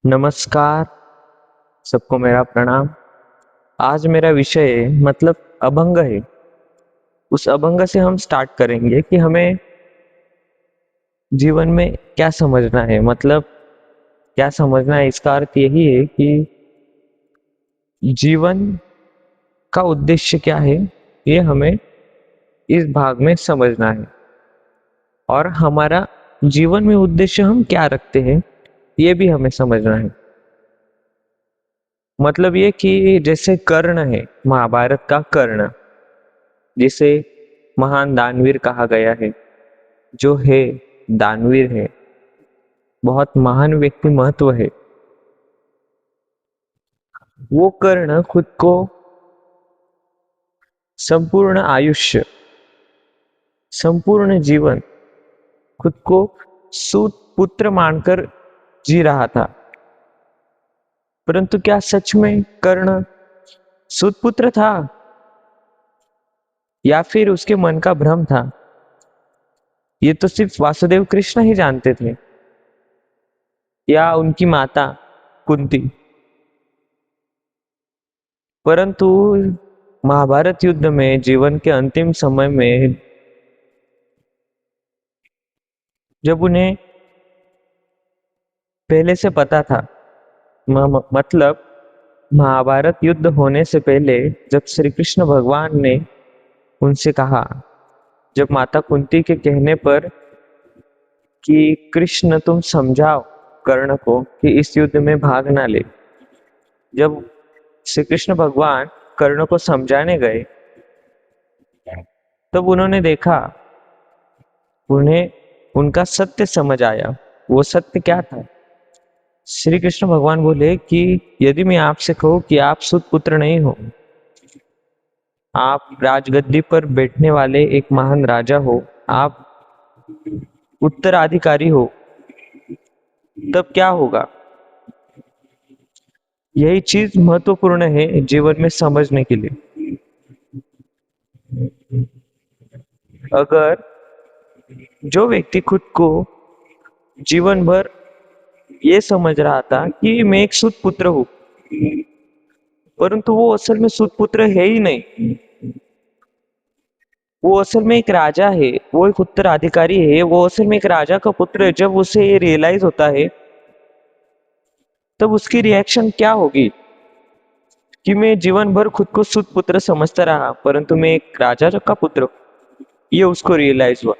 नमस्कार, सबको मेरा प्रणाम। आज मेरा विषय मतलब अभंग है। उस अभंग से हम स्टार्ट करेंगे कि हमें जीवन में क्या समझना है। मतलब क्या समझना है, इसका अर्थ यही है कि जीवन का उद्देश्य क्या है, ये हमें इस भाग में समझना है। और हमारा जीवन में उद्देश्य हम क्या रखते हैं, ये भी हमें समझना है। मतलब ये कि जैसे कर्ण है, महाभारत का कर्ण, जिसे महान दानवीर कहा गया है, जो है दानवीर है, बहुत महान व्यक्ति महत्व है। वो कर्ण खुद को संपूर्ण आयुष्य, संपूर्ण जीवन खुद को सूत पुत्र मानकर जी रहा था। परंतु क्या सच में कर्ण सूत पुत्र था, या फिर उसके मन का भ्रम था? ये तो सिर्फ वासुदेव कृष्ण ही जानते थे, या उनकी माता कुंती। परंतु महाभारत युद्ध में, जीवन के अंतिम समय में, जब उन्हें पहले से पता था, मतलब महाभारत युद्ध होने से पहले जब श्री कृष्ण भगवान ने उनसे कहा, जब माता कुंती के कहने पर कि कृष्ण तुम समझाओ कर्ण को कि इस युद्ध में भाग ना ले, जब श्री कृष्ण भगवान कर्ण को समझाने गए, तब उन्होंने देखा, उन्हें उनका सत्य समझ आया। वो सत्य क्या था? श्री कृष्ण भगवान बोले कि यदि मैं आपसे कहूं कि आप सुत पुत्र नहीं हो, आप राजगद्दी पर बैठने वाले एक महान राजा हो, आप उत्तराधिकारी हो, तब क्या होगा? यही चीज महत्वपूर्ण है जीवन में समझने के लिए। अगर जो व्यक्ति खुद को जीवन भर ये समझ रहा था कि मैं एक सूत पुत्र हूं, परंतु वो असल में सूत पुत्र है ही नहीं, वो असल में एक राजा है, वो एक उत्तराधिकारी है, वो असल में एक राजा का पुत्र है। जब उसे ये रियलाइज होता है, तब उसकी रिएक्शन क्या होगी कि मैं जीवन भर खुद को सूत पुत्र समझता रहा, परंतु मैं एक राजा का पुत्र हूं। ये उसको रियलाइज हुआ।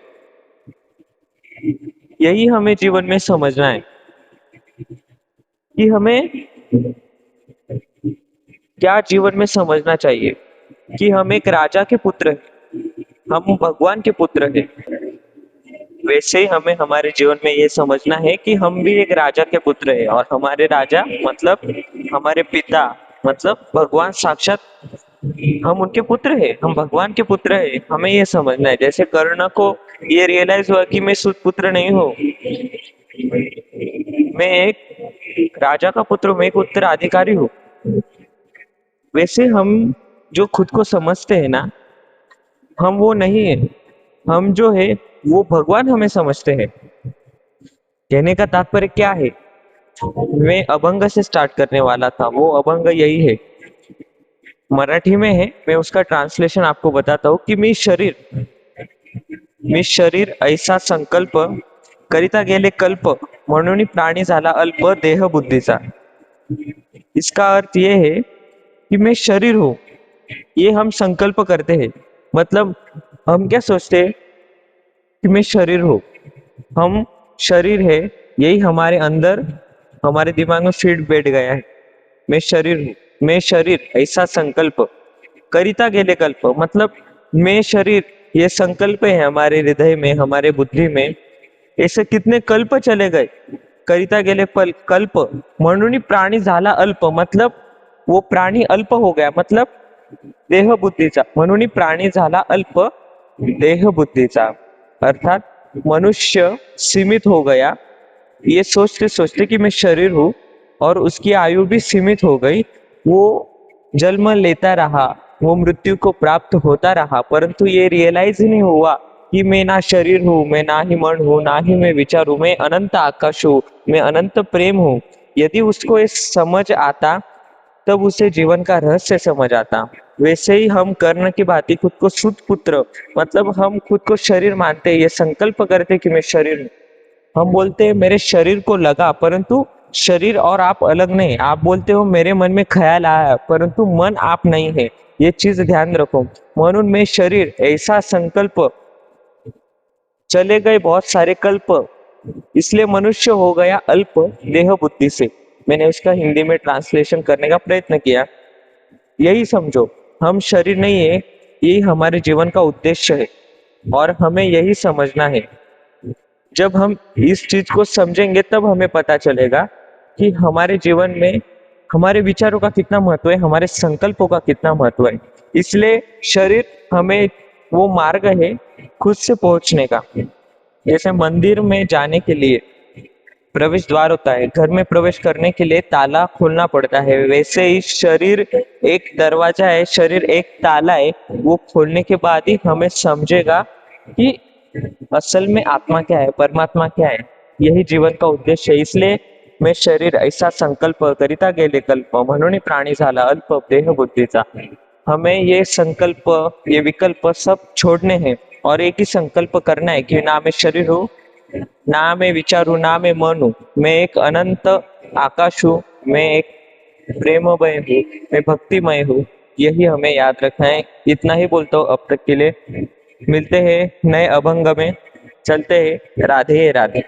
यही हमें जीवन में समझना है कि हमें क्या जीवन में समझना चाहिए, कि हम एक राजा के पुत्र हैं, हम भगवान के पुत्र हैं। वैसे ही हमें हमारे जीवन में ये समझना है कि हम भी एक राजा के पुत्र हैं, और हमारे राजा मतलब हमारे पिता, मतलब भगवान साक्षात, हम उनके पुत्र हैं, हम भगवान के पुत्र हैं। हमें ये समझना है। जैसे कर्ण को ये रियलाइज हुआ कि मैं सूत पुत्र नहीं हूँ, मैं एक राजा का पुत्र हूँ, मैं एक उत्तराधिकारी हूँ। वैसे हम जो खुद को समझते हैं ना, हम वो नहीं है। हम जो है वो भगवान हमें समझते हैं। कहने का तात्पर्य क्या है? मैं अभंग से स्टार्ट करने वाला था, वो अभंग यही है, मराठी में है। मैं उसका ट्रांसलेशन आपको बताता हूँ कि मी शरीर ऐसा संकल्प करिता गेले कल्प, म्हणून प्राणी झाला अल्प देह बुद्धीचा। इसका अर्थ ये है कि मैं शरीर हूँ, ये हम संकल्प करते हैं। मतलब हम क्या सोचते हैं कि मैं शरीर हूँ, हम शरीर है, यही हमारे अंदर, हमारे दिमाग में फिट बैठ गया है। मैं शरीर हूँ, मैं शरीर ऐसा संकल्प करिता गेले कल्प, मतलब मैं शरीर, ये संकल्प है हमारे हृदय में, हमारे बुद्धि में। ऐसे कितने कल्प चले गए, करिता गेले पल कल्प, म्हणून प्राणी झाला अल्प, मतलब वो प्राणी अल्प हो गया, मतलब देह बुद्धीचा, म्हणून प्राणी झाला अल्प देह बुद्धीचा। अर्थात मनुष्य सीमित हो गया, ये सोचते सोचते कि मैं शरीर हूं, और उसकी आयु भी सीमित हो गई। वो जन्म लेता रहा, वो मृत्यु को प्राप्त होता रहा, परंतु ये रियलाइज ही नहीं हुआ कि मैं ना शरीर हूं, मैं ना ही मन हूं, ना ही मैं विचार हूं, मैं अनंत आकाश हूं, मैं अनंत प्रेम हूं। यदि उसको ये समझ आता तब उसे जीवन का रहस्य समझ आता। वैसे ही हम कर्ण की भांति खुद को शुद्ध पुत्र, मतलब हम खुद को शरीर मानते, ये संकल्प करते कि मैं शरीर हूँ। हम बोलते हैं मेरे शरीर को लगा, परंतु शरीर और आप अलग नहीं। आप बोलते हो मेरे मन में ख्याल आया, परंतु मन आप नहीं है। ये चीज ध्यान रखो। म्हणून मैं शरीर ऐसा संकल्प, चले गए बहुत सारे कल्प, इसलिए मनुष्य हो गया अल्प देह बुद्धि से। मैंने उसका हिंदी में ट्रांसलेशन करने का प्रयत्न किया। यही समझो, हम शरीर नहीं है, यही हमारे जीवन का उद्देश्य है और हमें यही समझना है। जब हम इस चीज को समझेंगे तब हमें पता चलेगा कि हमारे जीवन में हमारे विचारों का कितना महत्व है, हमारे संकल्पों का कितना महत्व है। इसलिए शरीर हमें वो मार्ग है खुद से पहुंचने का। जैसे मंदिर में जाने के लिए प्रवेश द्वार होता है, घर में प्रवेश करने के लिए ताला खोलना पड़ता है, वैसे ही शरीर एक दरवाजा है, शरीर एक ताला है। वो खोलने के बाद ही हमें समझेगा कि असल में आत्मा क्या है, परमात्मा क्या है। यही जीवन का उद्देश्य है। इसलिए मैं शरीर ऐसा संकल्प करिता गेले कल्प, म्हणून प्राणी झाला अल्प देह बुद्धीचा। हमें ये संकल्प, ये विकल्प सब छोड़ने हैं और एक ही संकल्प करना है कि ना मैं शरीर हूँ, ना मैं विचार हूँ, ना मैं मन हूँ। मैं एक अनंत आकाश हूँ, मैं एक प्रेममय हूँ, मैं भक्तिमय हूँ। यही हमें याद रखना है। इतना ही बोलता हूँ अब तक के लिए। मिलते हैं नए अभंग में। चलते हैं। राधे राधे।